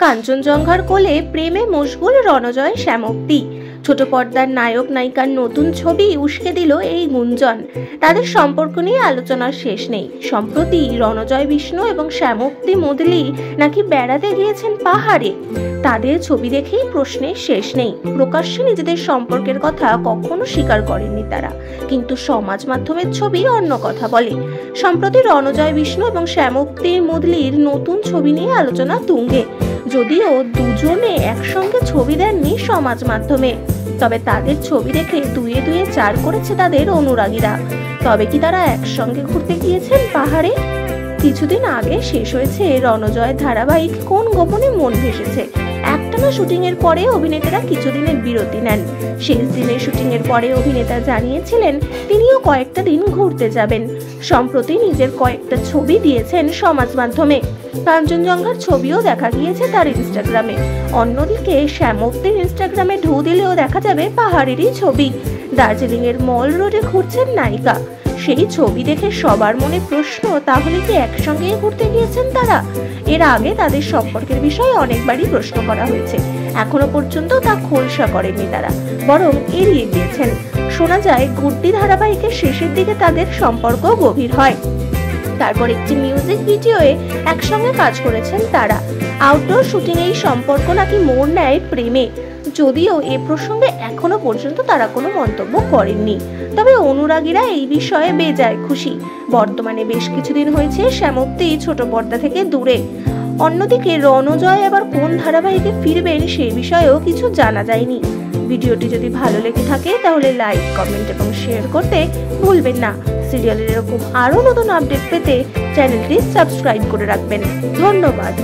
কাঞ্চনজঙ্ঘার কোলে প্রেমে মশগুল রণজয় শ্যামপ্তি। ছোট পর্দার নায়ক নায়িকার নতুন ছবি উস্কে দিল এই গুঞ্জন। তাদের সম্পর্ক নিয়ে আলোচনার শেষ নেই। সম্প্রতি রণজয় বিষ্ণু এবং শ্যামপ্তি মুদলি নাকি বেড়াতে গিয়েছেন পাহাড়ে। তাদের ছবি দেখেই প্রশ্নের শেষ নেই। প্রকাশ্যে নিজেদের সম্পর্কের কথা কখনো স্বীকার করেননি তারা, কিন্তু সমাজ মাধ্যমের ছবি অন্য কথা বলে। সম্প্রতি রণজয় বিষ্ণু এবং শ্যামপ্তি মুদলির নতুন ছবি নিয়ে আলোচনা তুঙ্গে, যদিও দুজনে একসঙ্গে ছবি দেননি সমাজ মাধ্যমে। তবে তাদের ছবি দেখে দুয়ে দুয়ে চার করেছে তাদের অনুরাগীরা। তবে কি তারা একসঙ্গে ঘুরতে গিয়েছেন পাহাড়ে? কিছুদিন আগে শেষ হয়েছে রণজয় ধারাবাহিক কোন গোপনে মন ভেসেছে। একটানা শুটিং এর পরে অভিনেতারা কিছুদিনের বিরতি নেন। শেষ দিনের শুটিং এর পরে অভিনেতা জানিয়েছিলেন তিনিও কয়েকটা দিন ঘুরতে যাবেন। সম্প্রতি নিজের কয়েকটা ছবি দিয়েছেন সমাজ মাধ্যমে। কাঞ্চনজঙ্ঘার ছবিও দেখা গিয়েছে তার ইনস্টাগ্রামে। অন্যদিকে শ্যামপ্তির ইনস্টাগ্রামে ঢু দিলেও দেখা যাবে পাহাড়েরই ছবি। দার্জিলিং এর মল রোডে ঘুরছেন নায়িকা। সেই ছবি দেখে সবার মনে প্রশ্ন, তাহলে কি একসঙ্গে ঘুরতে গিয়েছেন তারা? এর আগে তাদের সম্পর্কের বিষয়ে অনেকবারই প্রশ্ন করা হয়েছে। এখনো পর্যন্ত তা খোলসা করেননি তারা, বরং এড়িয়ে গিয়েছেন। শোনা যায় গুড্ডি ধারাবাহিকের শেষের দিকে তাদের সম্পর্ক গভীর হয়। তারপর একটি মিউজিক ভিডিওয়ে একসঙ্গে কাজ করেছেন তারা। আউটডোর শুটিং এই সম্পর্ক নাকি মোড় নেয় প্রেমে, যদিও এ প্রসঙ্গে এখনো পর্যন্ত তারা কোনো মন্তব্য করেননি। তবে অনুরাগীরা এই বিষয়ে বেজায় খুশি। বর্তমানে বেশ কিছুদিন হয়েছে শ্যামপ্তি ছোট পর্দা থেকে দূরে। অন্যদিকে রণজয় আবার কোন ধারাবাহিকে ফিরবেন সেই বিষয়েও কিছু জানা যায়নি। ভিডিওটি যদি ভালো লেগে থাকে তাহলে লাইক, কমেন্ট এবং শেয়ার করতে ভুলবেন না। সিরিয়ালের এরকম আরো নতুন আপডেট পেতে চ্যানেলটি সাবস্ক্রাইব করে রাখবেন। ধন্যবাদ।